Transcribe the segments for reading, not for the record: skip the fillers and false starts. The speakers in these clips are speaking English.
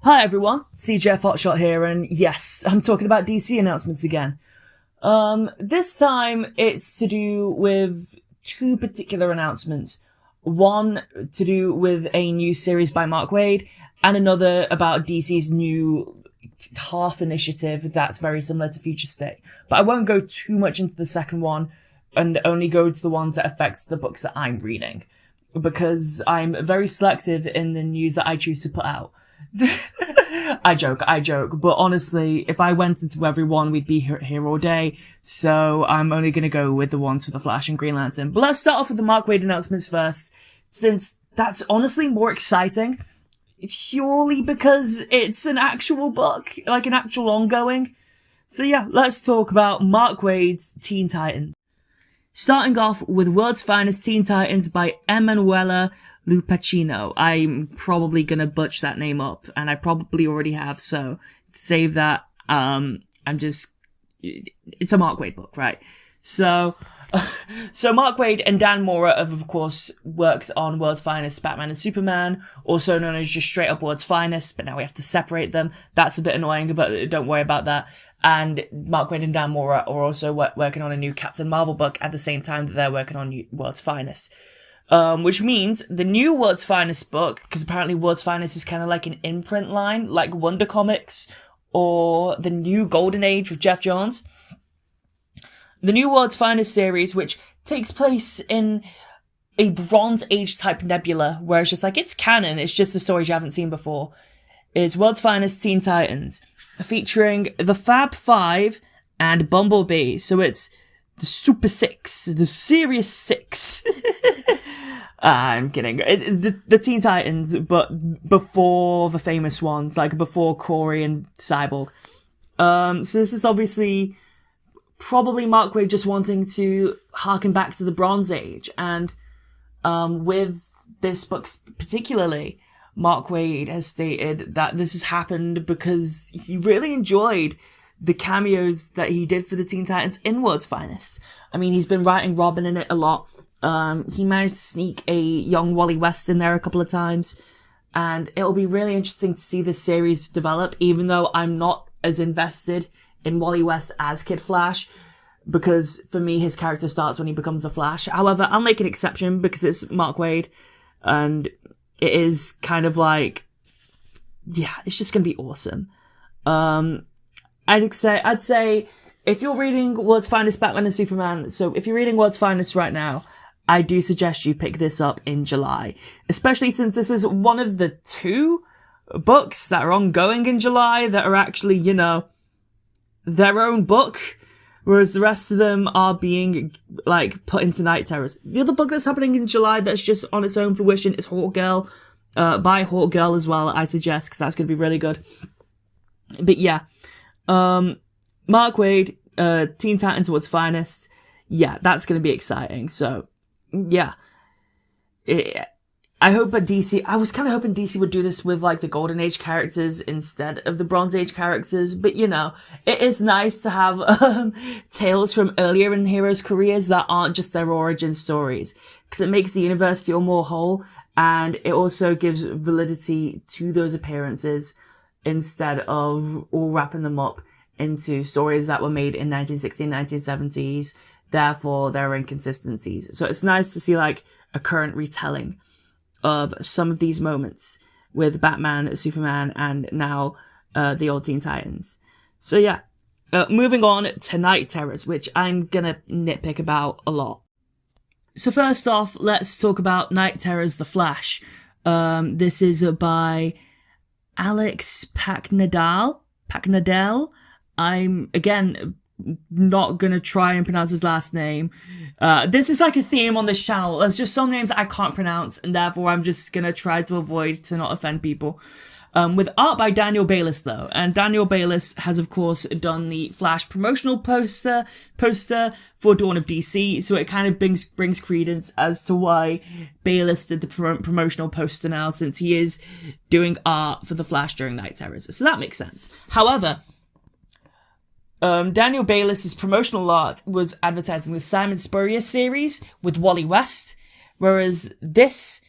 Hi everyone, CJF Hotshot here, and yes, I'm talking about DC announcements again. This time it's to do with two particular announcements. One to do with a new series by Mark Waid, and another about DC's new half initiative that's very similar to Future State. But I won't go too much into the second one, and only go to the ones that affect the books that I'm reading, because I'm very selective in the news that I choose to put out. I joke, but honestly, if I went into every one, we'd be here all day, so I'm only gonna go with the ones for The Flash and Green Lantern. But let's start off with the Mark Waid announcements first, since that's honestly more exciting, purely because it's an actual book, like an actual ongoing. So yeah, let's talk about Mark Waid's Teen Titans. Starting off with World's Finest Teen Titans by Emanuela Lupacchino. I'm probably gonna butch that name up, and I probably already have, so to save that, it's a Mark Waid book, right? So Mark Waid and Dan Mora have, of course, worked on World's Finest Batman and Superman, also known as just straight up World's Finest, but now we have to separate them. That's a bit annoying, but don't worry about that. And Mark Waid and Dan Mora are also working on a new Captain Marvel book at the same time that they're working on World's Finest. Which means the new World's Finest book, because apparently World's Finest is kind of like an imprint line, like Wonder Comics or the new Golden Age with Jeff Johns. The new World's Finest series, which takes place in a Bronze Age type nebula, where it's just like, it's canon, it's just a story you haven't seen before, is World's Finest Teen Titans, featuring the Fab Five and Bumblebee. So it's the Super Six, the Serious Six. I'm kidding. The Teen Titans, but before the famous ones, like before Corey and Cyborg. So this is obviously probably Mark Waid just wanting to harken back to the Bronze Age. And with this book particularly, Mark Waid has stated that this has happened because he really enjoyed the cameos that he did for the Teen Titans in World's Finest. I mean, he's been writing Robin in it a lot. He managed to sneak a young Wally West in there a couple of times, and it'll be really interesting to see this series develop, even though I'm not as invested in Wally West as Kid Flash, because for me, his character starts when he becomes the Flash. However, I'll make an exception because it's Mark Waid, and it is kind of like, yeah, it's just gonna be awesome. I'd say if you're reading World's Finest Batman and Superman, so if you're reading World's Finest right now, I do suggest you pick this up in July, especially since this is one of the two books that are ongoing in July that are actually, their own book, whereas the rest of them are being, put into Night Terrors. The other book that's happening in July that's just on its own fruition is Hawk Girl, by Hawk Girl as well, I suggest, because that's going to be really good. But yeah, Mark Waid, Teen Titans World's Finest, yeah, that's going to be exciting, so yeah. I hope at DC, I was kind of hoping DC would do this with the Golden Age characters instead of the Bronze Age characters, but it is nice to have tales from earlier in heroes' careers that aren't just their origin stories, because it makes the universe feel more whole, and it also gives validity to those appearances instead of all wrapping them up into stories that were made in 1960s, 1970s, therefore there are inconsistencies. So it's nice to see a current retelling of some of these moments with Batman, Superman, and now the old Teen Titans. So yeah, moving on to Night Terrors, which I'm gonna nitpick about a lot. So first off, let's talk about Night Terrors: The Flash. This is by Alex Paknadel. I'm, again, not gonna try and pronounce his last name. This is a theme on this channel. There's just some names I can't pronounce, and therefore I'm just gonna try to avoid to not offend people. With art by Daniel Bayliss, though. And Daniel Bayliss has, of course, done the Flash promotional poster for Dawn of DC, so it kind of brings credence as to why Bayliss did the promotional poster now, since he is doing art for the Flash during Night Terrors. So that makes sense. However, Daniel Bayliss's promotional art was advertising the Simon Spurrier series with Wally West, whereas this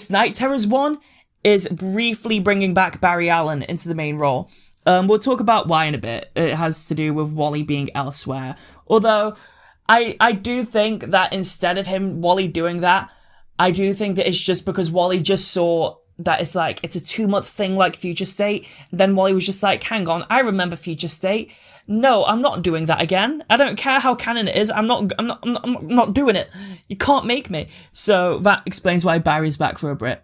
Night Terrors one is briefly bringing back Barry Allen into the main role. We'll talk about why in a bit. It has to do with Wally being elsewhere. Although, I do think that instead of Wally doing that, I do think that it's just because Wally just saw that it's like, it's a 2-month thing like Future State. Then Wally was just like, hang on, I remember Future State. No, I'm not doing that again. I don't care how canon it is. I'm not doing it. You can't make me. So that explains why Barry's back for a bit.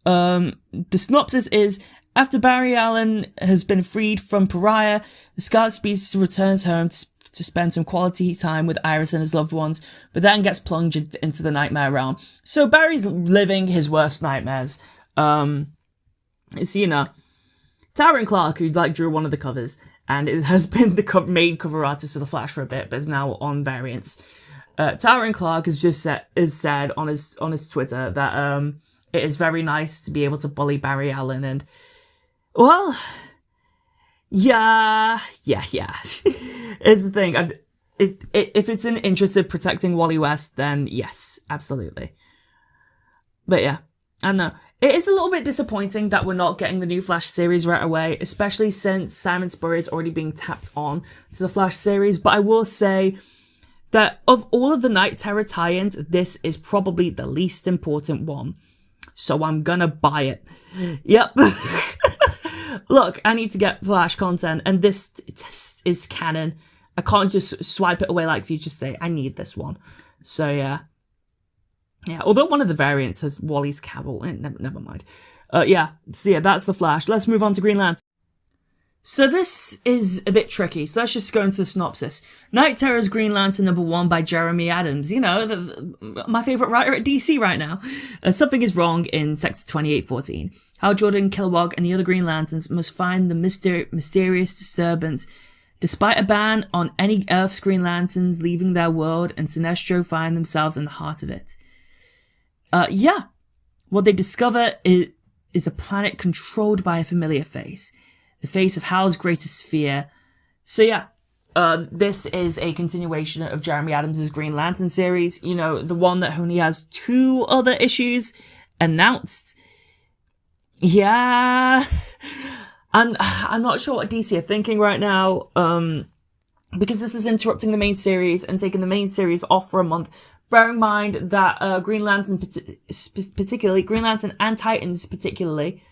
The synopsis is, after Barry Allen has been freed from Pariah, the Scarlet Speedster returns home to spend some quality time with Iris and his loved ones, but then gets plunged into the nightmare realm. So Barry's living his worst nightmares. It's, Tara Clark, who drew one of the covers, and it has been the main cover artist for The Flash for a bit, but is now on variants. Tara Clark has just said on his Twitter that it is very nice to be able to bully Barry Allen, and well, yeah. Is the thing. If it's in interest of protecting Wally West, then yes, absolutely. But yeah, I don't know. It is a little bit disappointing that we're not getting the new Flash series right away, especially since Simon Spurrier's already being tapped on to the Flash series. But I will say that of all of the Night Terror tie-ins, this is probably the least important one. So I'm gonna buy it. Yep. Look, I need to get Flash content, and this is canon. I can't just swipe it away like Future State. I need this one. So yeah. Yeah, although one of the variants has Wally's Cavill. Never mind. So that's the Flash. Let's move on to Green Lantern. So this is a bit tricky, so let's just go into the synopsis. Night Terror's Green Lantern #1 by Jeremy Adams. My favourite writer at DC right now. Something is wrong in Sector 2814. Hal Jordan, Kilowog, and the other Green Lanterns must find the mysterious disturbance. Despite a ban on any Earth's Green Lanterns leaving their world, and Sinestro find themselves in the heart of it. What they discover is a planet controlled by a familiar face. The face of Hal's greatest fear. So yeah, this is a continuation of Jeremy Adams' Green Lantern series. The one that only has 2 other issues announced. Yeah. And I'm not sure what DC are thinking right now, because this is interrupting the main series and taking the main series off for a month. Bear in mind that Green Lantern particularly, Green Lantern and Titans particularly,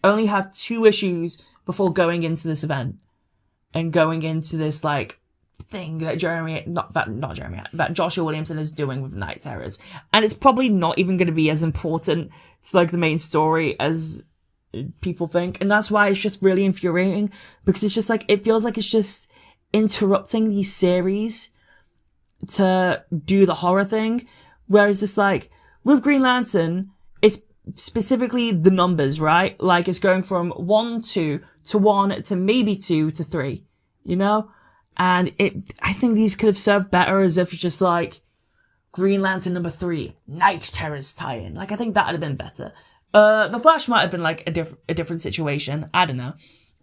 only have 2 issues before going into this event and going into this thing that that Joshua Williamson is doing with Night Terrors, and it's probably not even going to be as important to the main story as people think, and that's why it's just really infuriating, because it's just it feels like it's just interrupting these series to do the horror thing, whereas it's with Green Lantern, it's specifically the numbers, right? It's going from 1, 2 to 1 to maybe 2 to 3, and I think these could have served better as if it's just Green Lantern #3, Night Terrors tie-in. I think that would have been better. The Flash might have been a different situation. I don't know,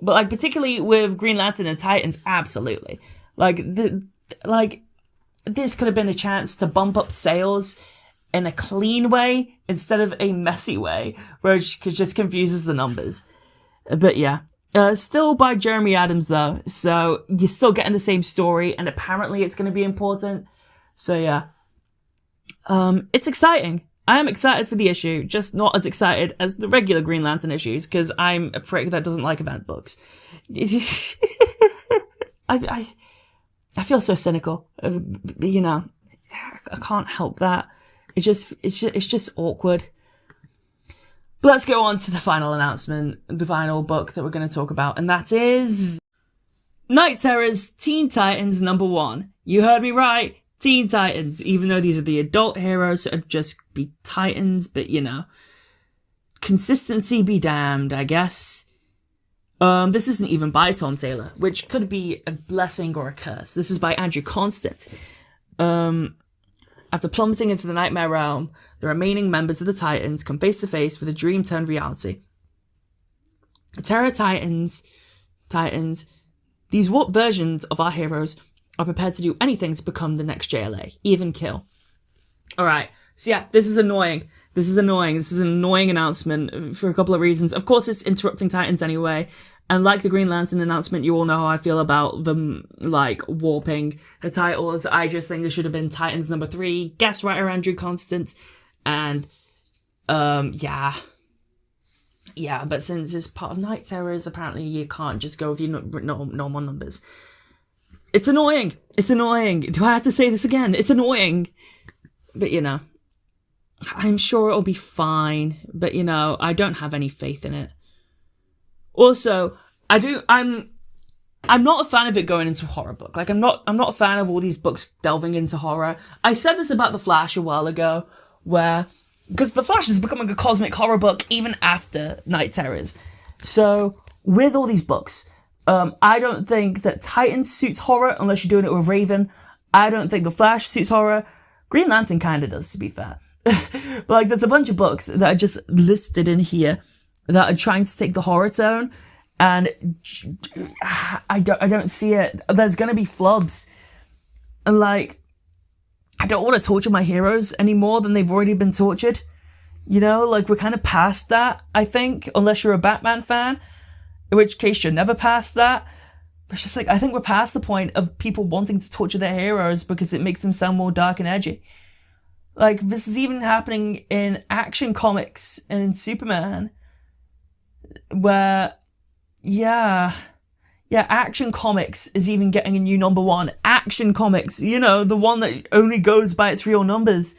but particularly with Green Lantern and Titans, absolutely. This could have been a chance to bump up sales in a clean way instead of a messy way, where it just confuses the numbers. But yeah, still by Jeremy Adams though, so you're still getting the same story, and apparently it's going to be important. So yeah, it's exciting. I am excited for the issue, just not as excited as the regular Green Lantern issues, because I'm a prick that doesn't like event books. I feel so cynical, I can't help that. It's just awkward. But let's go on to the final announcement, the final book that we're going to talk about, and that is Night Terrors Teen Titans #1. You heard me right, Teen Titans, even though these are the adult heroes, so it'd just be Titans, but consistency be damned, I guess. This isn't even by Tom Taylor, which could be a blessing or a curse. This is by Andrew Constett. After plummeting into the nightmare realm, the remaining members of the Titans come face to face with a dream turned reality. Terror Titans, these warped versions of our heroes are prepared to do anything to become the next JLA, even kill. Alright, so yeah, this is annoying, This is annoying. This is an annoying announcement for a couple of reasons. Of course, it's interrupting Titans anyway. And like the Green Lantern announcement, you all know how I feel about them, like, warping the titles. I just think there should have been Titans #3, guest writer Andrew Constant, and, yeah. Yeah, but since it's part of Night Terrors, apparently you can't just go with your normal numbers. It's annoying. It's annoying. Do I have to say this again? It's annoying. But, you know, I'm sure it'll be fine. But, you know, I don't have any faith in it. Also, I'm not a fan of it going into horror book. Like, I'm not a fan of all these books delving into horror. I said this about The Flash a while ago, because The Flash is becoming a cosmic horror book even after Night Terrors. So, with all these books, I don't think that Titans suits horror unless you're doing it with Raven. I don't think The Flash suits horror. Green Lantern kind of does, to be fair. Like, there's a bunch of books that are just listed in here that are trying to take the horror tone, and I don't see it. There's gonna be flubs. And, like, I don't want to torture my heroes any more than they've already been tortured. You know, like, we're kind of past that, I think, unless you're a Batman fan, in which case you're never past that. But it's just like, I think we're past the point of people wanting to torture their heroes because it makes them sound more dark and edgy. Like, this is even happening in Action Comics and in Superman, where, Action Comics is even getting a new #1. Action Comics, you know, the one that only goes by its real numbers,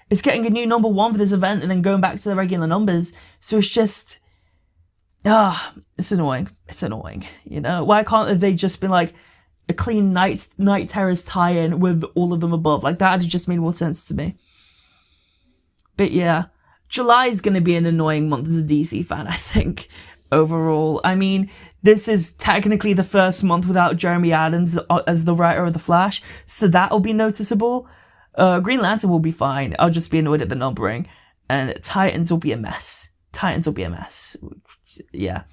is getting a new #1 for this event and then going back to the regular numbers. So it's just, it's annoying. It's annoying, you know? Why can't they just be like a clean Night Terrors tie-in with all of them above? Like, that would just made more sense to me. But yeah, July is going to be an annoying month as a DC fan, I think, overall. I mean, this is technically the first month without Jeremy Adams as the writer of The Flash, so that'll be noticeable. Green Lantern will be fine. I'll just be annoyed at the numbering. And Titans will be a mess. Yeah.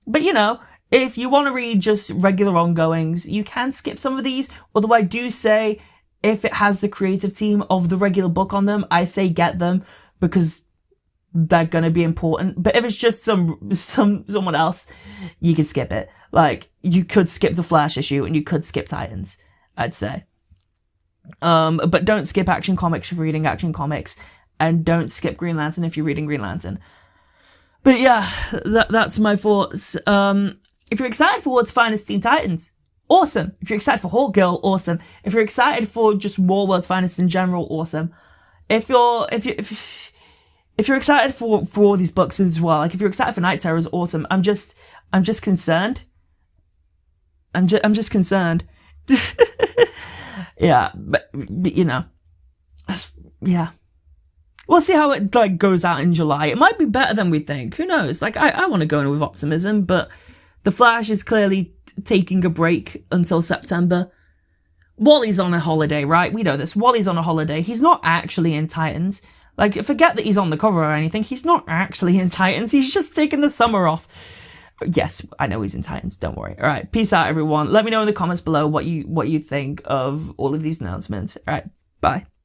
But, you know, if you want to read just regular ongoings, you can skip some of these. Although I do say, if it has the creative team of the regular book on them, I say get them, because they're gonna be important. But if it's just someone else, you can skip it. Like, you could skip the Flash issue and you could skip Titans, I'd say. But don't skip Action Comics if you're reading Action Comics, and don't skip Green Lantern if you're reading Green Lantern. But yeah, that's my thoughts. If you're excited for World's Finest Teen Titans, awesome. If you're excited for Hawkgirl, awesome. If you're excited for just more World's Finest in general, awesome. If you're excited for all these books as well, like if you're excited for Night Terrors, awesome. I'm just concerned. I'm just concerned. Yeah, but you know, yeah. We'll see how it like goes out in July. It might be better than we think. Who knows? Like, I want to go in with optimism, but The Flash is clearly taking a break until September. Wally's on a holiday, right? We know this. Wally's on a holiday. He's not actually in Titans. Like, forget that he's on the cover or anything. He's not actually in Titans. He's just taking the summer off. Yes, I know he's in Titans. Don't worry. All right. Peace out, everyone. Let me know in the comments below what you think of all of these announcements. All right. Bye.